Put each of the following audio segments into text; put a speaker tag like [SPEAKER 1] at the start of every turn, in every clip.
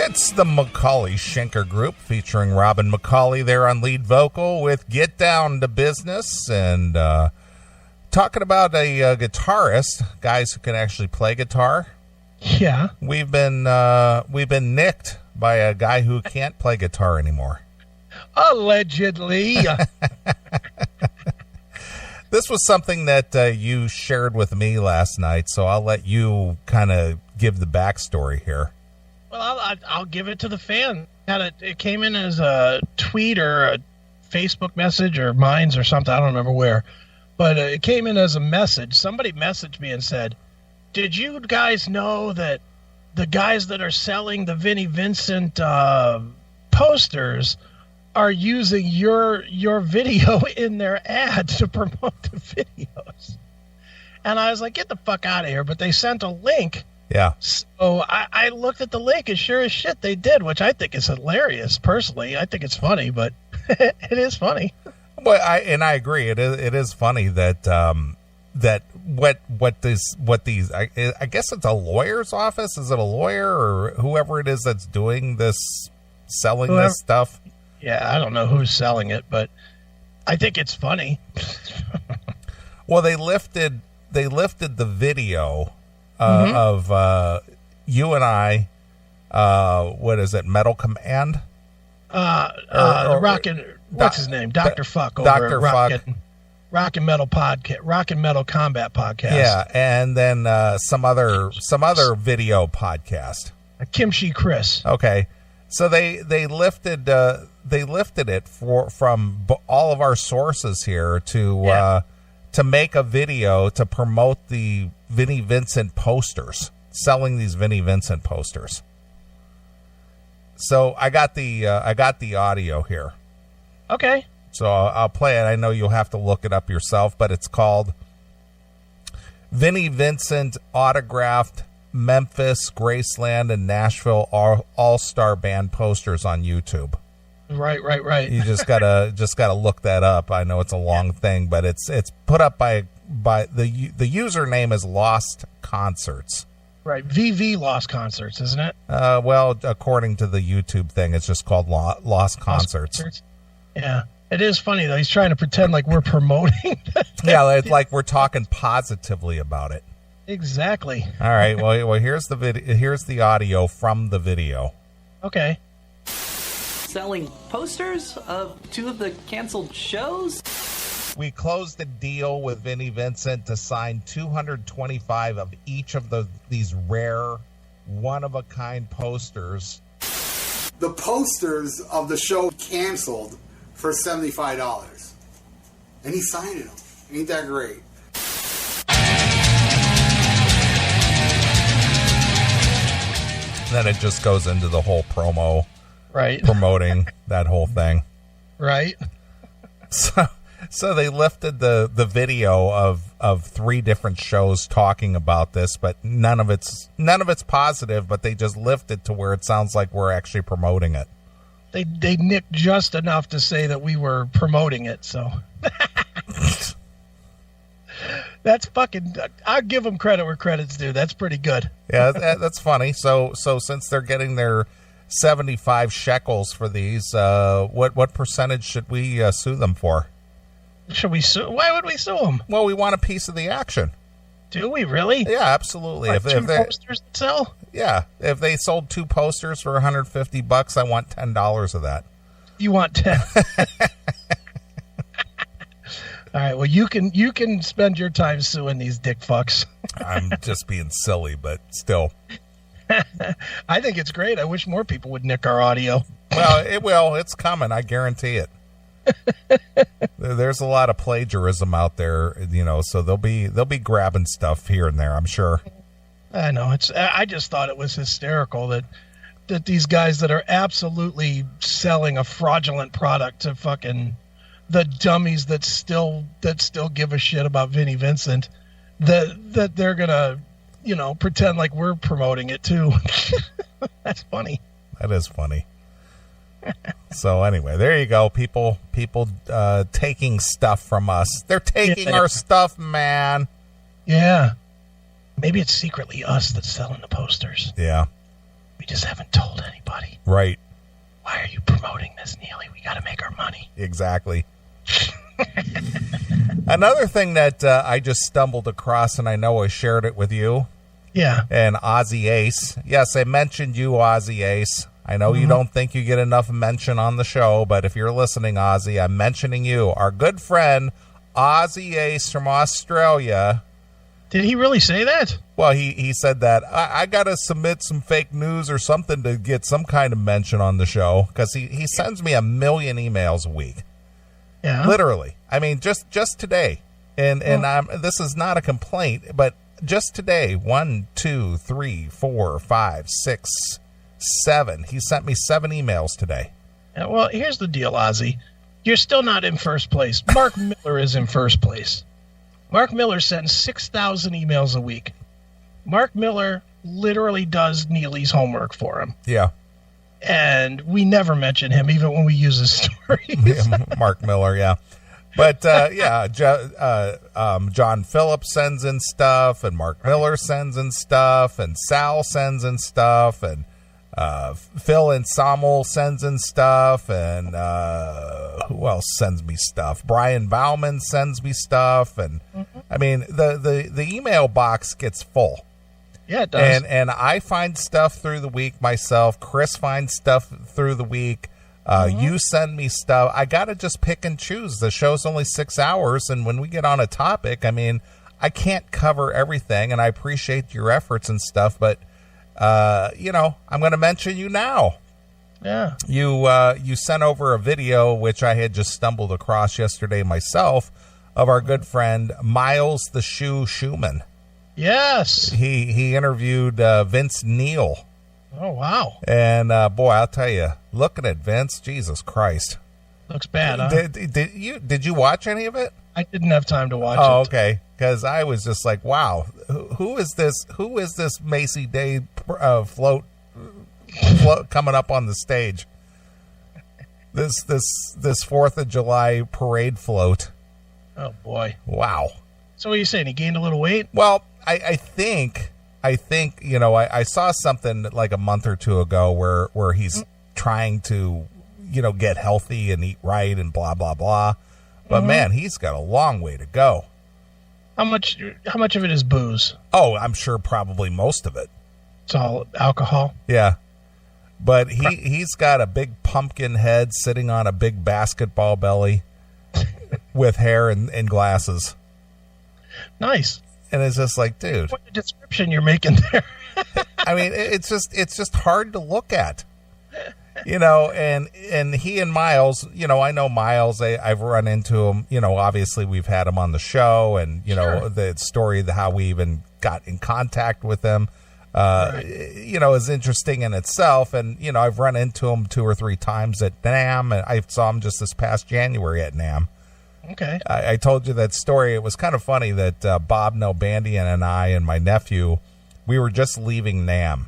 [SPEAKER 1] It's the Macaulay Schenker Group featuring Robin Macaulay there on lead vocal with Get Down to Business, and talking about a guitarist, guys who can actually play guitar.
[SPEAKER 2] Yeah.
[SPEAKER 1] We've been nicked by a guy who can't play guitar anymore.
[SPEAKER 2] Allegedly.
[SPEAKER 1] This was something that you shared with me last night, so I'll let you kind of give the backstory here.
[SPEAKER 2] Well, I'll give it to the fan. It came in as a tweet or a Facebook message or Minds or something. I don't remember where. But it came in as a message. Somebody messaged me and said, did you guys know that the guys that are selling the Vinnie Vincent posters are using your video in their ads to promote the videos? And I was like, get the fuck out of here. But they sent a link.
[SPEAKER 1] Yeah.
[SPEAKER 2] So I looked at the link, and sure as shit they did, which I think is hilarious. Personally, I think it's funny, but it is funny.
[SPEAKER 1] Well, I agree. It is funny that what these I guess it's a lawyer's office. Is it a lawyer or whoever it is that's doing this, selling this stuff?
[SPEAKER 2] Yeah, I don't know who's selling it, but I think it's funny.
[SPEAKER 1] Well, they lifted the video of you and I. What is it? Metal Command. What's his name? Dr. Fuck over at Rock and Metal Podcast, Rock and Metal Combat Podcast. Yeah, and then some other video podcast.
[SPEAKER 2] Kimchi Chris.
[SPEAKER 1] Okay, so they lifted it from all of our sources here to make a video to promote the Vinnie Vincent posters, selling these Vinnie Vincent posters. So I got the audio here.
[SPEAKER 2] Okay.
[SPEAKER 1] So I'll play it. I know you'll have to look it up yourself, but it's called Vinnie Vincent Autographed Memphis, Graceland, and Nashville All-Star Band Posters on YouTube.
[SPEAKER 2] Right.
[SPEAKER 1] You just gotta look that up. I know it's a long thing, but it's put up by the username is Lost Concerts.
[SPEAKER 2] Right, VV Lost Concerts, isn't it?
[SPEAKER 1] Well, according to the YouTube thing, it's just called Lost Concerts.
[SPEAKER 2] Yeah. It is funny, though. He's trying to pretend like we're promoting.
[SPEAKER 1] Yeah, it's like we're talking positively about it.
[SPEAKER 2] Exactly.
[SPEAKER 1] All right. Well, here's the video. Here's the audio from the video.
[SPEAKER 2] Okay.
[SPEAKER 3] Selling posters of 2 of the canceled shows.
[SPEAKER 1] We closed a deal with Vinnie Vincent to sign 225 of each of these rare, one-of-a-kind posters.
[SPEAKER 4] The posters of the show canceled for $75. And he signed them. Ain't that great?
[SPEAKER 1] Then it just goes into the whole promo.
[SPEAKER 2] Right.
[SPEAKER 1] Promoting that whole thing.
[SPEAKER 2] Right.
[SPEAKER 1] So they lifted the video of 3 different shows talking about this, but none of it's positive, but they just lifted to where it sounds like we're actually promoting it.
[SPEAKER 2] They nicked just enough to say that we were promoting it, so that's fucking. I'll give them credit where credit's due. That's pretty good.
[SPEAKER 1] Yeah, that's funny. So since they're getting their 75 shekels for these, what percentage should we sue them for?
[SPEAKER 2] Should we sue? Why would we sue them?
[SPEAKER 1] Well, we want a piece of the action.
[SPEAKER 2] Do we really?
[SPEAKER 1] Yeah, absolutely.
[SPEAKER 2] Like if 2 posters to sell?
[SPEAKER 1] Yeah, if they sold 2 posters for $150, I want $10 of that.
[SPEAKER 2] You want 10? All right. Well, you can spend your time suing these dick fucks.
[SPEAKER 1] I'm just being silly, but still.
[SPEAKER 2] I think it's great. I wish more people would nick our audio.
[SPEAKER 1] Well, it will. It's coming. I guarantee it. There's a lot of plagiarism out there, so they'll be grabbing stuff here and there, I'm sure.
[SPEAKER 2] I know. I just thought it was hysterical that these guys that are absolutely selling a fraudulent product to fucking the dummies that still give a shit about Vinnie Vincent, that they're gonna, pretend like we're promoting it too. That's funny.
[SPEAKER 1] That is funny. So anyway, there you go. People taking stuff from us. They're taking our stuff, man.
[SPEAKER 2] Yeah. Maybe it's secretly us that's selling the posters.
[SPEAKER 1] Yeah.
[SPEAKER 2] We just haven't told anybody.
[SPEAKER 1] Right.
[SPEAKER 2] Why are you promoting this, Neeley? We got to make our money.
[SPEAKER 1] Exactly. Another thing that I just stumbled across, and I know I shared it with you.
[SPEAKER 2] Yeah.
[SPEAKER 1] And Ozzy Ace. Yes, I mentioned you, Ozzy Ace. I know you don't think you get enough mention on the show, but if you're listening, Ozzy, I'm mentioning you. Our good friend, Ozzy Ace from Australia.
[SPEAKER 2] Did he really say that?
[SPEAKER 1] Well, he said that I got to submit some fake news or something to get some kind of mention on the show, because he sends me 1 million emails a week.
[SPEAKER 2] Yeah.
[SPEAKER 1] Literally. I mean, just today. And this is not a complaint, but just today, 1, 2, 3, 4, 5, 6, 7. He sent me 7 emails today.
[SPEAKER 2] Yeah, well, here's the deal, Ozzy. You're still not in first place. Mark Miller is in first place. Mark Miller sends 6,000 emails a week. Mark Miller literally does Neeley's homework for him.
[SPEAKER 1] Yeah.
[SPEAKER 2] And we never mention him, even when we use his stories.
[SPEAKER 1] Mark Miller, yeah. But, John Phillips sends in stuff, and Mark Miller sends in stuff, and Sal sends in stuff, and Phil Insamel sends in stuff, and who else sends me stuff? Brian Bauman sends me stuff, and I mean, the email box gets full.
[SPEAKER 2] Yeah, it does.
[SPEAKER 1] And I find stuff through the week myself. Chris finds stuff through the week. You send me stuff. I got to just pick and choose. The show's only 6 hours, and when we get on a topic, I mean, I can't cover everything, and I appreciate your efforts and stuff, but, I'm going to mention you now.
[SPEAKER 2] Yeah.
[SPEAKER 1] You sent over a video, which I had just stumbled across yesterday myself, of our good friend Miles the Shoe Schuman.
[SPEAKER 2] Yes.
[SPEAKER 1] He interviewed Vince Neil.
[SPEAKER 2] Oh, wow.
[SPEAKER 1] And, boy, I'll tell you, looking at Vince, Jesus Christ.
[SPEAKER 2] Looks bad, huh?
[SPEAKER 1] Did you watch any of it?
[SPEAKER 2] I didn't have time to watch it.
[SPEAKER 1] Oh, okay. Because I was just like, wow, who is this? Who is this Macy Day float coming up on the stage? This 4th of July parade float.
[SPEAKER 2] Oh, boy.
[SPEAKER 1] Wow.
[SPEAKER 2] So what are you saying? He gained a little weight?
[SPEAKER 1] Well, I think, I saw something like a month or two ago where he's trying to, get healthy and eat right and blah, blah, blah. But man, he's got a long way to go.
[SPEAKER 2] How much of it is booze?
[SPEAKER 1] Oh, I'm sure probably most of it.
[SPEAKER 2] It's all alcohol?
[SPEAKER 1] Yeah. But he's got a big pumpkin head sitting on a big basketball belly with hair and glasses. Nice. And it's just like, dude.
[SPEAKER 2] What a description you're making there.
[SPEAKER 1] I mean, it's just hard to look at. And he and Miles, I know Miles, I've run into him, obviously we've had him on the show, and,
[SPEAKER 2] Sure.
[SPEAKER 1] The story of how we even got in contact with him, right. Is interesting in itself. And, I've run into him 2 or 3 times at NAMM, and I saw him just this past January at NAMM.
[SPEAKER 2] Okay.
[SPEAKER 1] I told you that story. It was kind of funny that Bob Nalbandian and I and my nephew, we were just leaving NAMM.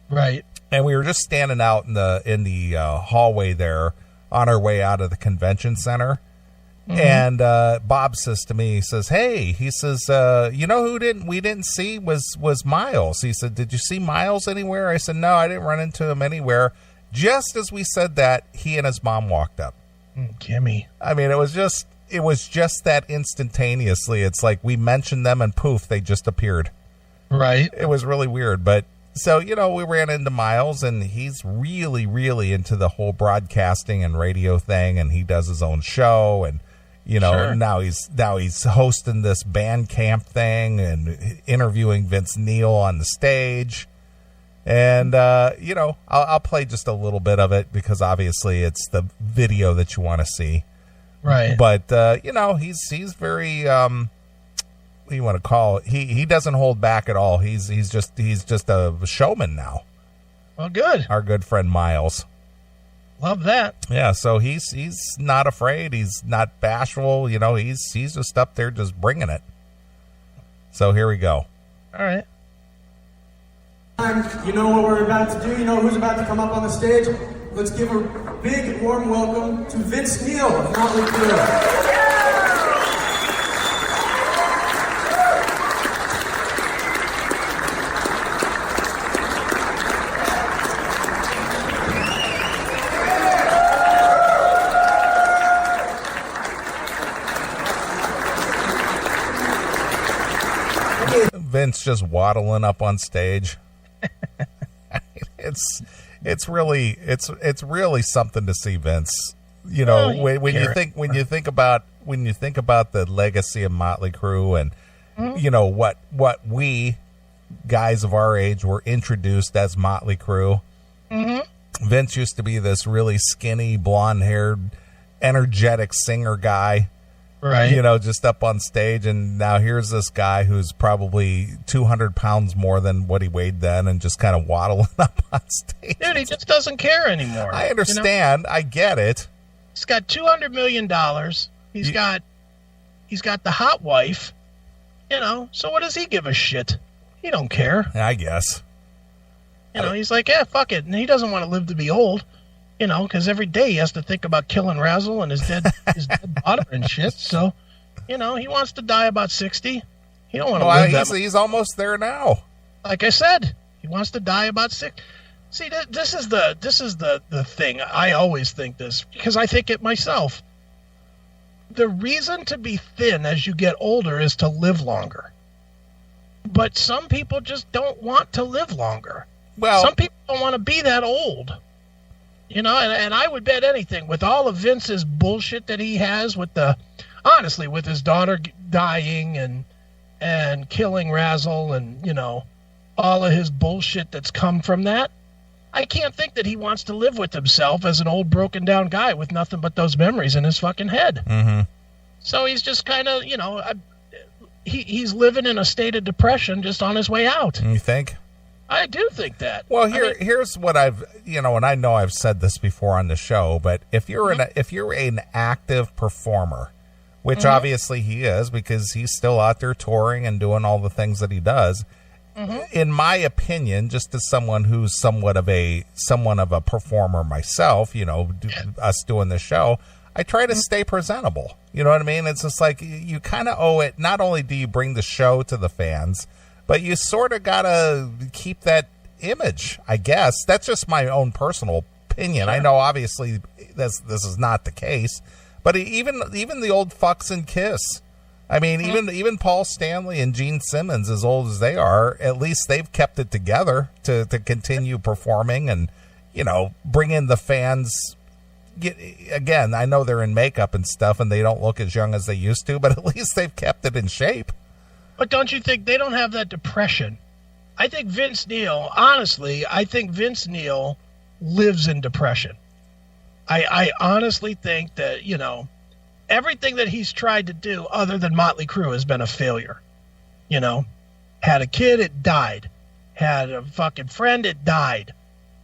[SPEAKER 2] Right.
[SPEAKER 1] And we were just standing out in the hallway there on our way out of the convention center. And Bob says to me, he says, hey, he says, who we didn't see was Miles. He said, did you see Miles anywhere? I said, no, I didn't run into him anywhere. Just as we said that, he and his mom walked up.
[SPEAKER 2] Kimmy.
[SPEAKER 1] I mean, it was just that instantaneously. It's like we mentioned them and poof, they just appeared.
[SPEAKER 2] Right.
[SPEAKER 1] It was really weird. But so, we ran into Miles, and he's really, really into the whole broadcasting and radio thing, and he does his own show, and
[SPEAKER 2] Sure.
[SPEAKER 1] now he's hosting this band camp thing and interviewing Vince Neil on the stage. And I'll play just a little bit of it because obviously it's the video that you want to see.
[SPEAKER 2] Right.
[SPEAKER 1] But he's very what do you want to call it? He doesn't hold back at all. He's just a showman now.
[SPEAKER 2] Well, good.
[SPEAKER 1] Our good friend Miles.
[SPEAKER 2] Love that.
[SPEAKER 1] Yeah, so he's not afraid. He's not bashful. He's just up there just bringing it. So here we go.
[SPEAKER 2] All right.
[SPEAKER 5] You know what we're about to do? You know who's about to come up on the stage? Let's give a big warm welcome to Vince Neil of Motley Crue.
[SPEAKER 1] Vince just waddling up on stage. It's really something to see Vince. You know, when you think about the legacy of Motley Crue and you know what we guys of our age were introduced as Motley Crue. Vince used to be this really skinny, blonde-haired, energetic singer guy. Right. You know, just up on stage, and now here's this guy who's probably 200 pounds more than what he weighed then and just kind of waddling up on stage.
[SPEAKER 2] Dude, he just doesn't care anymore.
[SPEAKER 1] I understand. You know? I get it.
[SPEAKER 2] He's got $200 million. He's got the hot wife, you know, so what does he give a shit? He don't care.
[SPEAKER 1] I guess.
[SPEAKER 2] You know, he's like, yeah, fuck it. And he doesn't want to live to be old. You know, because every day he has to think about killing Razzle and his dead daughter and shit. So, you know, he wants to die about 60. He don't want to live that much.
[SPEAKER 1] He's almost there now.
[SPEAKER 2] Like I said, he wants to die about 60. See, this is the thing. I always think this because I think it myself. The reason to be thin as you get older is to live longer. But some people just don't want to live longer. Well, some people don't want to be that old. You know, and I would bet anything with all of Vince's bullshit that he has with with his daughter dying and killing Razzle and, you know, all of his bullshit that's come from that. I can't think that he wants to live with himself as an old broken down guy with nothing but those memories in his fucking head. Mm-hmm. So he's just kind of, you know, he's living in a state of depression just on his way out.
[SPEAKER 1] You think?
[SPEAKER 2] I do think that.
[SPEAKER 1] Well, here's what I've, you know, and I know I've said this before on the show, but if you're an active performer, which obviously he is because he's still out there touring and doing all the things that he does, in my opinion, just as someone who's somewhat of a performer myself, you know, us doing the show, I try to stay presentable. You know what I mean? It's just like you kind of owe it. Not only do you bring the show to the fans, but you sort of got to keep that image, I guess. That's just my own personal opinion. Sure. I know, obviously, this is not the case. But even the old fucks and Kiss. I mean, even Paul Stanley and Gene Simmons, as old as they are, at least they've kept it together to continue performing and, you know, bring in the fans. Again, I know they're in makeup and stuff and they don't look as young as they used to, but at least they've kept it in shape.
[SPEAKER 2] But don't you think they don't have that depression? I think Vince Neil lives in depression. I honestly think that, you know, everything that he's tried to do other than Motley Crue has been a failure. You know, had a kid, it died. Had a fucking friend, it died.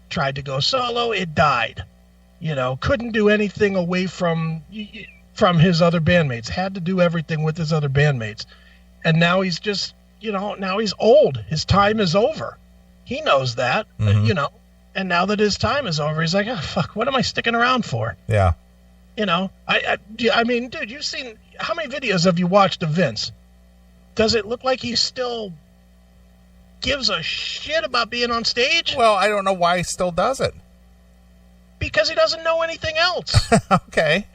[SPEAKER 2] Tried to go solo, it died. You know, couldn't do anything away from his other bandmates. Had to do everything with his other bandmates. And now he's just, you know, now he's old. His time is over. He knows that, you know. And now that his time is over, he's like, oh, fuck, what am I sticking around for? Yeah. You know, I mean, dude, you've seen, how many videos have you watched of Vince? Does it look like he still gives a shit about being on stage?
[SPEAKER 1] Well, I don't know why he still does it.
[SPEAKER 2] Because he doesn't know anything else.
[SPEAKER 1] Okay.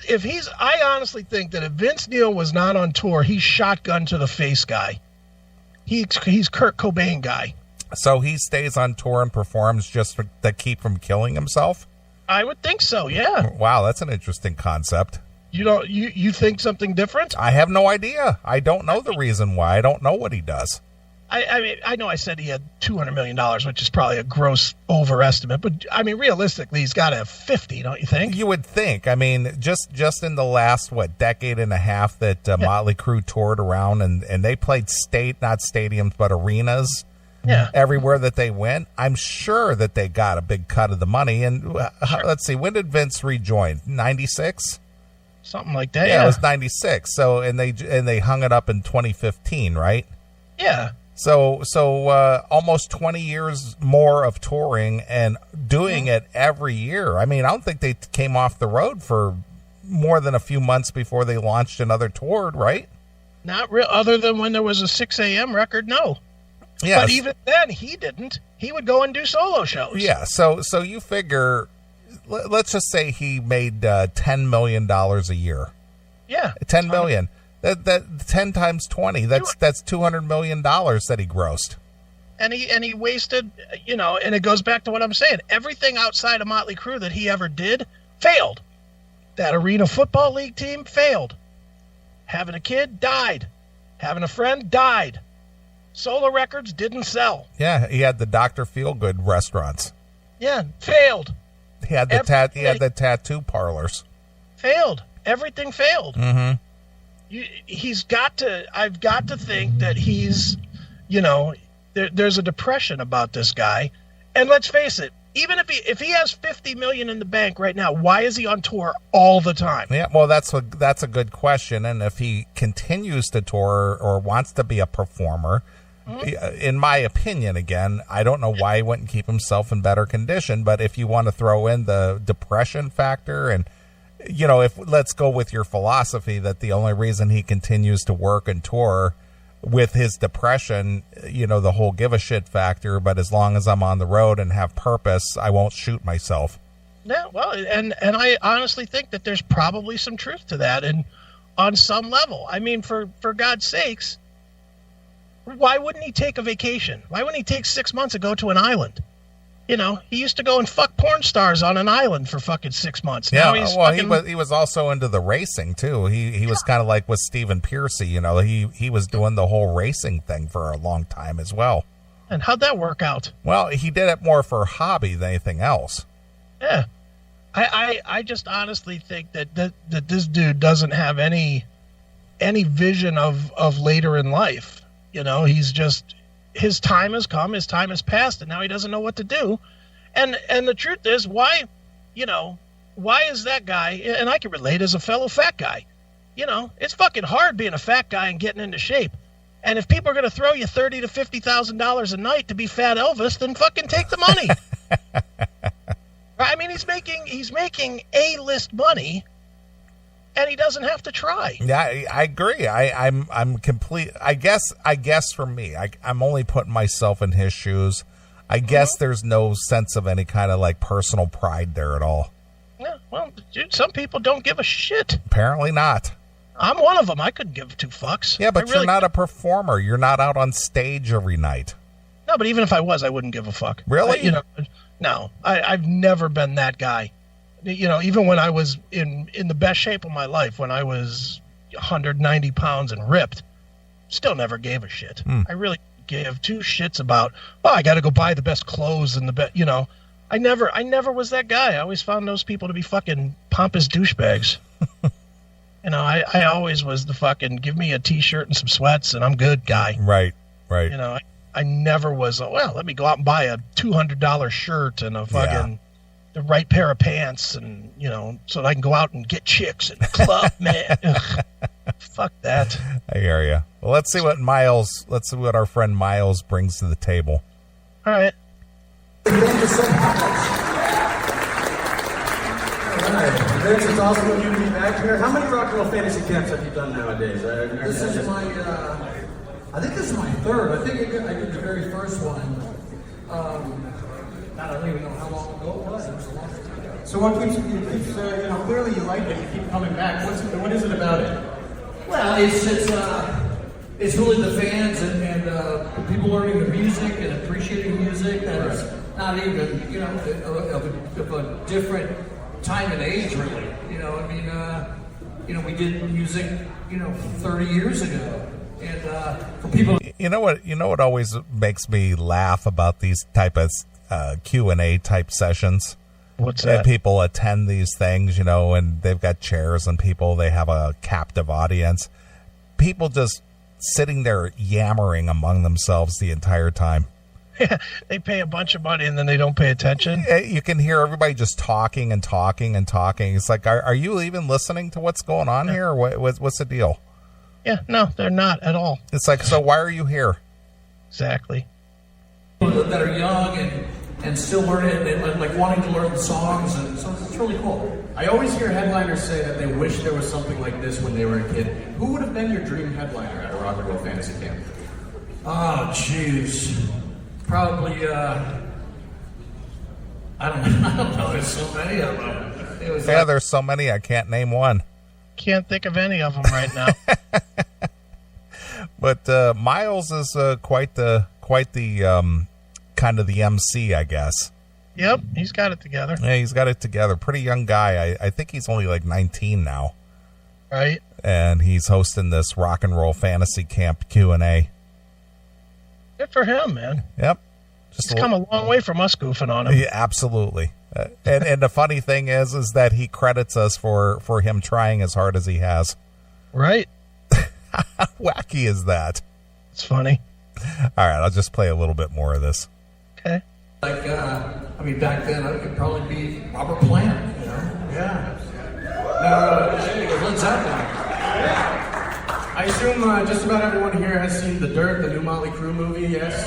[SPEAKER 2] I honestly think that if Vince Neil was not on tour, he's Shotgun to the Face guy. He's Kurt Cobain guy.
[SPEAKER 1] So he stays on tour and performs just to keep from killing himself?
[SPEAKER 2] I would think so, yeah.
[SPEAKER 1] Wow, that's an interesting concept.
[SPEAKER 2] You think something different?
[SPEAKER 1] I have no idea. I don't know the reason why. I don't know what he does.
[SPEAKER 2] I mean, I know I said he had $200 million, which is probably a gross overestimate, but I mean, realistically, he's got to have 50, don't you think?
[SPEAKER 1] You would think. I mean, just in the last, decade and a half that Motley Crue toured around and they played not stadiums, but arenas. Yeah. Everywhere that they went, I'm sure that they got a big cut of the money. And let's see, when did Vince rejoin? 96?
[SPEAKER 2] Something like that.
[SPEAKER 1] Yeah, it was 96. So and they hung it up in 2015, right?
[SPEAKER 2] Yeah.
[SPEAKER 1] So almost 20 years more of touring and doing it every year. I mean, I don't think they came off the road for more than a few months before they launched another tour, right?
[SPEAKER 2] Not real, other than when there was a 6 a.m. record, no. Yes. But even then, he didn't. He would go and do solo shows.
[SPEAKER 1] Yeah, so you figure, let's just say he made $10 million a year.
[SPEAKER 2] Yeah.
[SPEAKER 1] $10 million. That 10 times 20. That's $200 million that he grossed.
[SPEAKER 2] And he wasted, and it goes back to what I'm saying. Everything outside of Motley Crue that he ever did failed. That Arena Football League team failed. Having a kid, died. Having a friend, died. Solo records didn't sell.
[SPEAKER 1] Yeah, he had the Dr. Feelgood restaurants.
[SPEAKER 2] Yeah, failed.
[SPEAKER 1] He had the tattoo parlors.
[SPEAKER 2] Failed. Everything failed.
[SPEAKER 1] Mm-hmm.
[SPEAKER 2] I've got to think that he's, there's a depression about this guy. And let's face it, even if he has $50 million in the bank right now, why is he on tour all the time?
[SPEAKER 1] Yeah, well, that's a good question. And if he continues to tour or wants to be a performer, in my opinion, again, I don't know why he wouldn't keep himself in better condition. But if you want to throw in the depression factor and, let's go with your philosophy that the only reason he continues to work and tour with his depression, the whole give a shit factor, but as long as I'm on the road and have purpose, I won't shoot myself.
[SPEAKER 2] Yeah, well, and I honestly think that there's probably some truth to that, and on some level. I mean, for God's sakes, why wouldn't he take a vacation? Why wouldn't he take 6 months and go to an island? He used to go and fuck porn stars on an island for fucking 6 months.
[SPEAKER 1] Yeah,
[SPEAKER 2] now
[SPEAKER 1] he was also into the racing too. He was kind of like with Stephen Piercy, he was doing the whole racing thing for a long time as well.
[SPEAKER 2] And how'd that work out?
[SPEAKER 1] Well, he did it more for a hobby than anything else.
[SPEAKER 2] Yeah. I just honestly think that this dude doesn't have any vision of later in life. He's just, his time has come, his time has passed, and now he doesn't know what to do. And the truth is, why is that guy, and I can relate as a fellow fat guy, it's fucking hard being a fat guy and getting into shape. And if people are going to throw you $30,000 to $50,000 a night to be Fat Elvis, then fucking take the money. I mean, he's making A-list money, and he doesn't have to try.
[SPEAKER 1] Yeah, I agree. I'm complete. I guess for me, I'm only putting myself in his shoes. I guess there's no sense of any kind of like personal pride there at all.
[SPEAKER 2] Yeah, well, dude, some people don't give a shit.
[SPEAKER 1] Apparently not.
[SPEAKER 2] I'm one of them. I couldn't give two fucks.
[SPEAKER 1] Yeah, but you're not a performer. You're not out on stage every night.
[SPEAKER 2] No, but even if I was, I wouldn't give a fuck.
[SPEAKER 1] Really?
[SPEAKER 2] No, I've never been that guy. Even when I was in the best shape of my life, when I was 190 pounds and ripped, still never gave a shit. I really give two shits about, I got to go buy the best clothes and the best, I never was that guy. I always found those people to be fucking pompous douchebags. I always was the fucking give me a t-shirt and some sweats and I'm good guy.
[SPEAKER 1] Right.
[SPEAKER 2] I never was, let me go out and buy a $200 shirt and a fucking the right pair of pants and, so that I can go out and get chicks in the club, man. Fuck that.
[SPEAKER 1] I hear you. Well, let's see what our friend Miles brings to the table.
[SPEAKER 2] All right.
[SPEAKER 5] Vince, it's awesome of you to be back here. How many rock and roll fantasy camps have you done nowadays?
[SPEAKER 6] This is my, I think this is my third. I think I did the very first one. I don't even know how long ago it was. It was a long time ago.
[SPEAKER 5] So what keeps clearly you like it. You keep coming back. What is it about it?
[SPEAKER 6] Well, it's really the fans and people learning the music and appreciating music. And it's not even of a different time and age, really. We did music 30 years ago, and for people.
[SPEAKER 1] You know what always makes me laugh about these type of Q&A type sessions.
[SPEAKER 2] What's that?
[SPEAKER 1] And people attend these things, and they've got chairs and they have a captive audience. People just sitting there yammering among themselves the entire time.
[SPEAKER 2] Yeah, they pay a bunch of money and then they don't pay attention.
[SPEAKER 1] You can hear everybody just talking and talking and talking. It's like, are you even listening to what's going on here? Or what's the deal?
[SPEAKER 2] Yeah, no, they're not at all.
[SPEAKER 1] It's like, so why are you here?
[SPEAKER 2] Exactly.
[SPEAKER 6] That are young and still learning and like wanting to learn the songs, and so it's really cool.
[SPEAKER 5] I always hear headliners say that they wish there was something like this when they were a kid. Who would have been your dream headliner at a rock and roll fantasy camp?
[SPEAKER 6] Oh, jeez. Probably, I don't know. There's so many of them.
[SPEAKER 1] There's so many, I can't name one.
[SPEAKER 2] Can't think of any of them right now.
[SPEAKER 1] But Miles is quite the kind of the MC, I guess.
[SPEAKER 2] Yep, he's got it together.
[SPEAKER 1] Yeah, he's got it together. Pretty young guy. I think he's only like 19 now.
[SPEAKER 2] Right.
[SPEAKER 1] And he's hosting this rock and roll fantasy camp Q&A.
[SPEAKER 2] Good for him, man.
[SPEAKER 1] Yep.
[SPEAKER 2] He's come a long way from us goofing on him.
[SPEAKER 1] Yeah, absolutely. And the funny thing is that he credits us for him trying as hard as he has.
[SPEAKER 2] Right.
[SPEAKER 1] How wacky is that?
[SPEAKER 2] It's funny.
[SPEAKER 1] All right, I'll just play a little bit more of this.
[SPEAKER 2] Okay.
[SPEAKER 6] Like, back then it could probably be Robert Plant, you know? Yeah. Led Zeppelin.
[SPEAKER 5] I assume just about everyone here has seen The Dirt, the new Motley Crue movie, yes?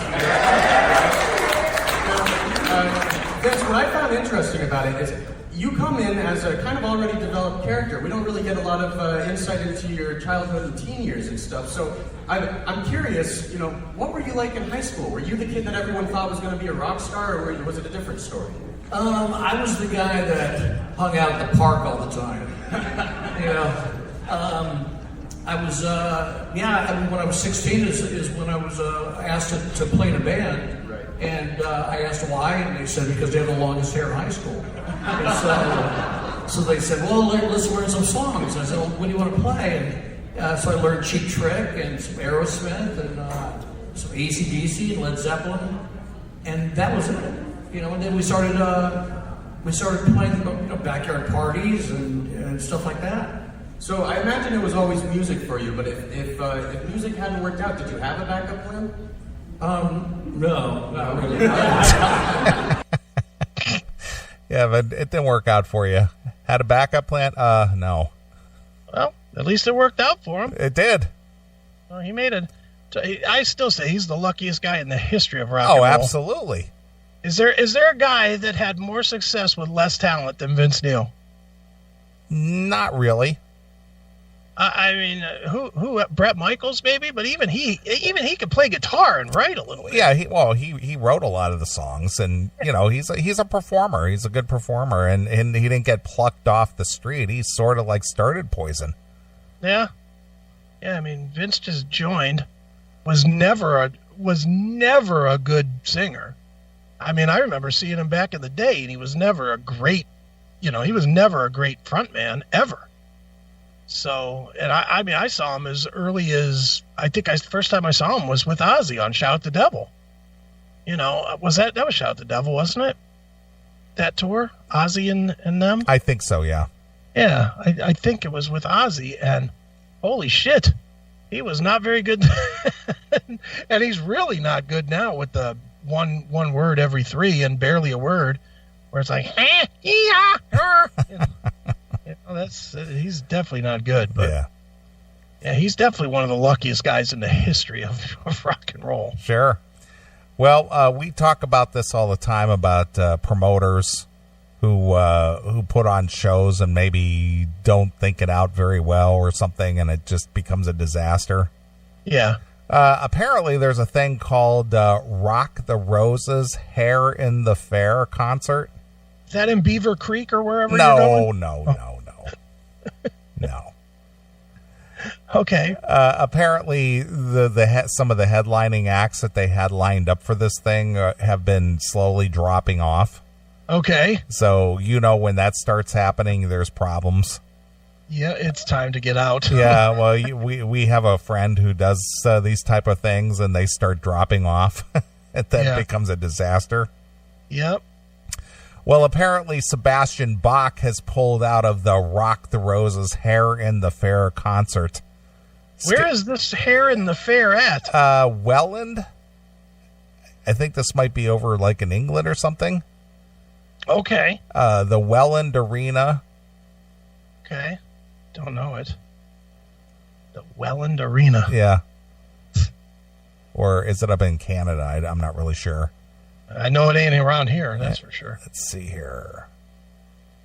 [SPEAKER 5] Vince, what I found interesting about it is you come in as a kind of already developed character. We don't really get a lot of insight into your childhood and teen years and stuff. So I'm curious, what were you like in high school? Were you the kid that everyone thought was going to be a rock star, or was it a different story?
[SPEAKER 6] I was the guy that hung out at the park all the time. I was, when I was 16 is when I was asked to play in a band. Right. And I asked why, and they said because they have the longest hair in high school. And so they said, well, let's learn some songs. And I said, well, what do you want to play? And so I learned Cheap Trick and some Aerosmith and some AC/DC and Led Zeppelin. And that was it. And then we started playing backyard parties and stuff like that.
[SPEAKER 5] So I imagine it was always music for you, but if music hadn't worked out, did you have a backup plan?
[SPEAKER 6] No, not really.
[SPEAKER 1] Yeah, but it didn't work out for you. Had a backup plan? No.
[SPEAKER 2] Well, at least it worked out for him.
[SPEAKER 1] It did.
[SPEAKER 2] Well, he made it. I still say he's the luckiest guy in the history of rock and roll.
[SPEAKER 1] Oh, absolutely.
[SPEAKER 2] Is there a guy that had more success with less talent than Vince Neil?
[SPEAKER 1] Not really.
[SPEAKER 2] I mean, who? Bret Michaels, maybe, but even he could play guitar and write a little bit.
[SPEAKER 1] Yeah, he wrote a lot of the songs, and he's a performer. He's a good performer, and he didn't get plucked off the street. He sort of like started Poison.
[SPEAKER 2] Yeah. I mean, Vince just joined. Was never a good singer. I mean, I remember seeing him back in the day, and he was never a great front man ever. So, and I saw him as early as, first time I saw him was with Ozzy on Shout the Devil. That was Shout the Devil, wasn't it? That tour? Ozzy and them?
[SPEAKER 1] I think so, yeah.
[SPEAKER 2] Yeah, I think it was with Ozzy, and holy shit, he was not very good. And he's really not good now with the one word every three and barely a word, where it's like, he's definitely not good, but yeah, he's definitely one of the luckiest guys in the history of rock and roll.
[SPEAKER 1] Sure. Well, we talk about this all the time about promoters who put on shows and maybe don't think it out very well or something, and it just becomes a disaster.
[SPEAKER 2] Yeah.
[SPEAKER 1] Apparently, there's a thing called Rock the Roses Hair in the Fair concert.
[SPEAKER 2] Is that in Beaver Creek or wherever you're going?
[SPEAKER 1] No.
[SPEAKER 2] Okay.
[SPEAKER 1] Apparently, some of the headlining acts that they had lined up for this thing have been slowly dropping off.
[SPEAKER 2] Okay.
[SPEAKER 1] So, when that starts happening, there's problems.
[SPEAKER 2] Yeah, it's time to get out.
[SPEAKER 1] Yeah, well, we have a friend who does these type of things, and they start dropping off. And that becomes a disaster.
[SPEAKER 2] Yep.
[SPEAKER 1] Well, apparently Sebastian Bach has pulled out of the Rock the Roses Hair in the Fair concert.
[SPEAKER 2] Where is this Hair in the Fair at?
[SPEAKER 1] Welland. I think this might be over like in England or something.
[SPEAKER 2] Okay.
[SPEAKER 1] The Welland Arena.
[SPEAKER 2] Okay. Don't know it. The Welland Arena.
[SPEAKER 1] Yeah. Or is it up in Canada? I'm not really sure.
[SPEAKER 2] I know it ain't around here, that's for sure.
[SPEAKER 1] Let's see here.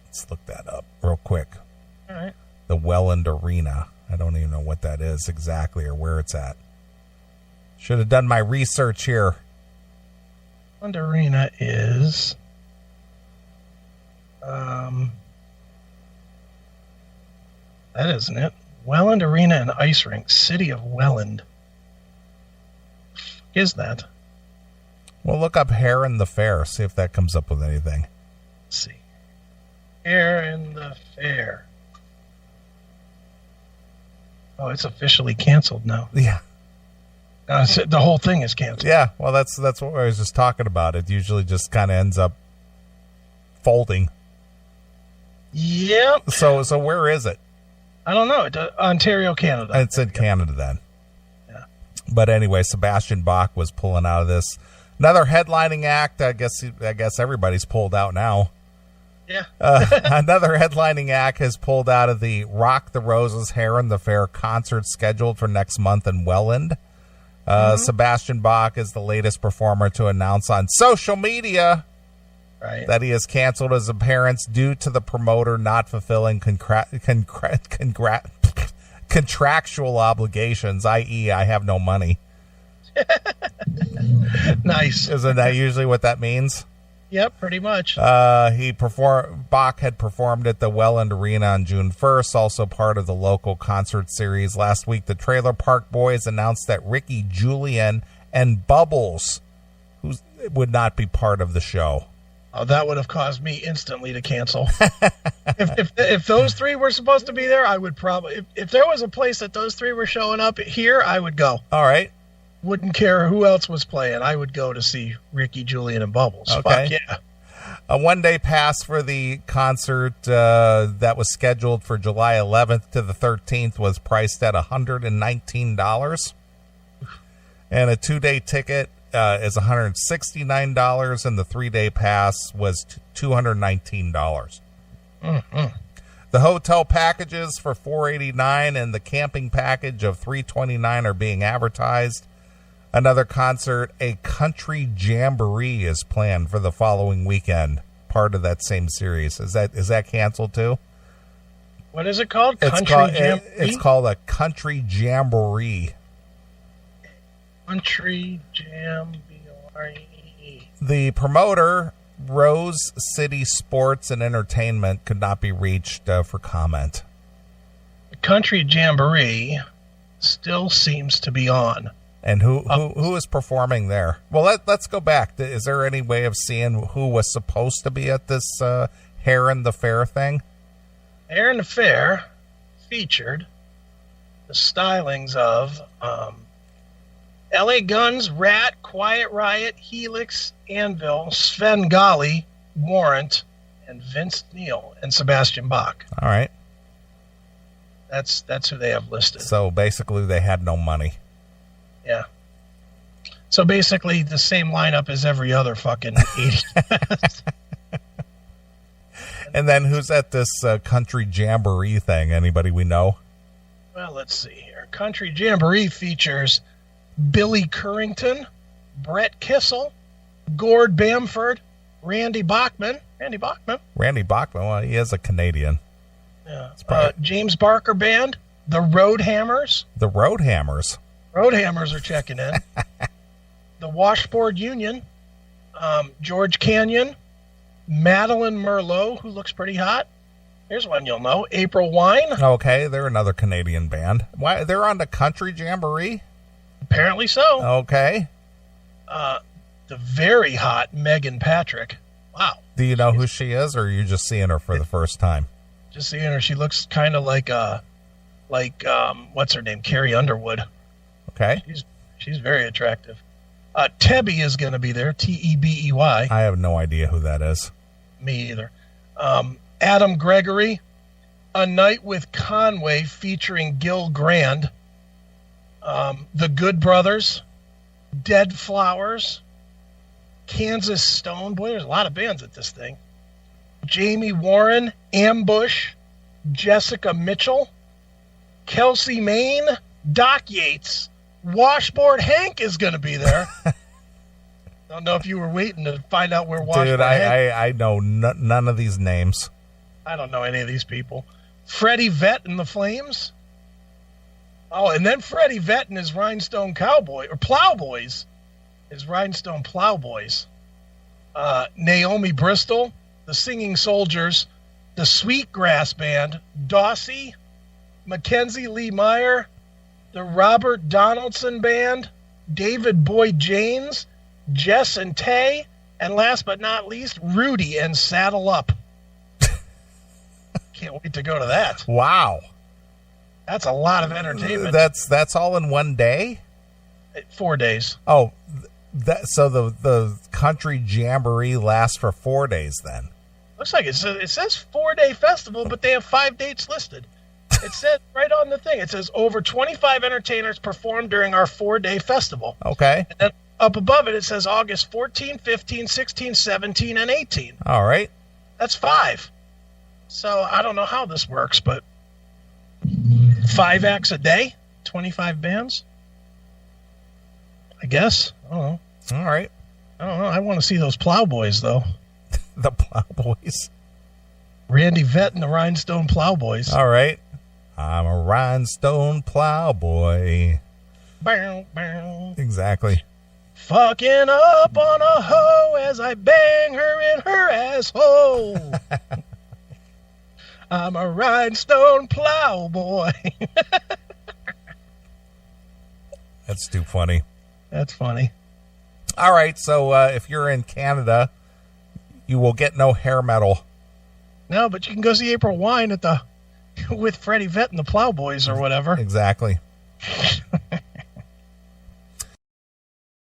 [SPEAKER 1] Let's look that up real quick.
[SPEAKER 2] All right.
[SPEAKER 1] The Welland Arena. I don't even know what that is exactly or where it's at. Should have done my research here.
[SPEAKER 2] Welland Arena is... that isn't it. Welland Arena and Ice Rink, City of Welland. is that?
[SPEAKER 1] Well, look up Hair in the Fair. See if that comes up with anything.
[SPEAKER 2] Let's see. Hair in the Fair. Oh, it's officially canceled now.
[SPEAKER 1] Yeah.
[SPEAKER 2] The whole thing is canceled.
[SPEAKER 1] Yeah, well, that's what I was just talking about. It usually just kind of ends up folding.
[SPEAKER 2] Yep.
[SPEAKER 1] So where is it?
[SPEAKER 2] I don't know. Ontario, Canada.
[SPEAKER 1] It's in Canada then.
[SPEAKER 2] Yeah.
[SPEAKER 1] But anyway, Sebastian Bach was pulling out of this. Another headlining act. I guess everybody's pulled out now.
[SPEAKER 2] Yeah.
[SPEAKER 1] Another headlining act has pulled out of the Rock the Roses Hair in the Fair concert scheduled for next month in Welland. Sebastian Bach is the latest performer to announce on social media that he has canceled his appearance due to the promoter not fulfilling contractual obligations, i.e., I have no money.
[SPEAKER 2] Nice.
[SPEAKER 1] Isn't that usually what that means?
[SPEAKER 2] Yep, pretty much.
[SPEAKER 1] Bach had performed at the Welland Arena on June 1st, also part of the local concert series. Last week, the Trailer Park Boys announced that Ricky Julian and Bubbles would not be part of the show.
[SPEAKER 2] Oh, that would have caused me instantly to cancel. if those three were supposed to be there, I would probably... If there was a place that those three were showing up here, I would go.
[SPEAKER 1] All right.
[SPEAKER 2] Wouldn't care who else was playing. I would go to see Ricky, Julian, and Bubbles.
[SPEAKER 1] Okay.
[SPEAKER 2] Fuck yeah.
[SPEAKER 1] A one-day pass for the concert that was scheduled for July 11th to the 13th was priced at $119. And a two-day ticket is $169, and the three-day pass was $219.
[SPEAKER 2] Mm-hmm.
[SPEAKER 1] The hotel packages for $489 and the camping package of $329 are being advertised. Another concert, a country jamboree, is planned for the following weekend, part of that same series. Is that canceled too?
[SPEAKER 2] What is it called?
[SPEAKER 1] Jamboree? It's called a country jamboree.
[SPEAKER 2] Country jamboree.
[SPEAKER 1] The promoter, Rose City Sports and Entertainment, could not be reached for comment.
[SPEAKER 2] The country jamboree still seems to be on.
[SPEAKER 1] And who is performing there? Well, let's go back. Is there any way of seeing who was supposed to be at this Hair in the Fair thing?
[SPEAKER 2] Hair in the Fair featured the stylings of LA Guns, Rat, Quiet Riot, Helix, Anvil, Svengali, Warrant, and Vince Neil and Sebastian Bach.
[SPEAKER 1] All right.
[SPEAKER 2] That's who they have listed.
[SPEAKER 1] So basically they had no money.
[SPEAKER 2] Yeah. So basically the same lineup as every other fucking 80s.
[SPEAKER 1] And then who's at this country jamboree thing? Anybody we know?
[SPEAKER 2] Well, let's see here. Country Jamboree features Billy Currington, Brett Kissel, Gord Bamford, Randy Bachman.
[SPEAKER 1] Well, he is a Canadian.
[SPEAKER 2] Yeah. James Barker Band, the Roadhammers. Roadhammers are checking in. The Washboard Union, George Canyon, Madeline Merlot, who looks pretty hot. Here's one you'll know. April Wine.
[SPEAKER 1] Okay, they're another Canadian band. Why they're on the country jamboree?
[SPEAKER 2] Apparently so.
[SPEAKER 1] Okay.
[SPEAKER 2] The very hot Megan Patrick. Wow.
[SPEAKER 1] Do you know who she is, or are you just seeing her for the first time?
[SPEAKER 2] Just seeing her. She looks kind of like what's her name? Carrie Underwood.
[SPEAKER 1] Okay.
[SPEAKER 2] She's very attractive. Tebby is going to be there. Tebey.
[SPEAKER 1] I have no idea who that is.
[SPEAKER 2] Me either. Adam Gregory, A Night with Conway featuring Gil Grand, The Good Brothers, Dead Flowers, Kansas Stone. Boy, there's a lot of bands at this thing. Jamie Warren, Ambush, Jessica Mitchell, Kelsey Main, Doc Yates, Washboard Hank is going to be there. Don't know if you were waiting to find out where Washboard Hank...
[SPEAKER 1] I know none of these names.
[SPEAKER 2] I don't know any of these people. Freddie Vett and the Flames. Oh, and then Freddie Vett and his Rhinestone Cowboy, or Plowboys. His Rhinestone Plowboys. Naomi Bristol, the Singing Soldiers, the Sweetgrass Band, Dossie, Mackenzie Lee Meyer, the Robert Donaldson Band, David Boyd James, Jess and Tay, and last but not least, Rudy and Saddle Up. Can't wait to go to that.
[SPEAKER 1] Wow.
[SPEAKER 2] That's a lot of entertainment.
[SPEAKER 1] That's all in one day?
[SPEAKER 2] 4 days.
[SPEAKER 1] Oh, so the country jamboree lasts for 4 days then?
[SPEAKER 2] Looks like it says 4-day festival, but they have 5 dates listed. It says right on the thing. It says over 25 entertainers performed during our 4-day festival.
[SPEAKER 1] Okay.
[SPEAKER 2] And then up above it says August 14, 15, 16, 17, and 18.
[SPEAKER 1] All right.
[SPEAKER 2] That's 5. So I don't know how this works, but 5 acts a day, 25 bands, I guess. I don't know.
[SPEAKER 1] All right.
[SPEAKER 2] I don't know. I want to see those Plowboys, though.
[SPEAKER 1] The Plowboys.
[SPEAKER 2] Randy Vett and the Rhinestone Plowboys.
[SPEAKER 1] All right. I'm a rhinestone plowboy.
[SPEAKER 2] Bow, bow.
[SPEAKER 1] Exactly.
[SPEAKER 2] Fucking up on a hoe as I bang her in her asshole. I'm a rhinestone plowboy.
[SPEAKER 1] That's too funny.
[SPEAKER 2] That's funny.
[SPEAKER 1] All right. So if you're in Canada, you will get no hair metal.
[SPEAKER 2] No, but you can go see April Wine with Freddie Vett and the Plowboys or whatever.
[SPEAKER 1] Exactly.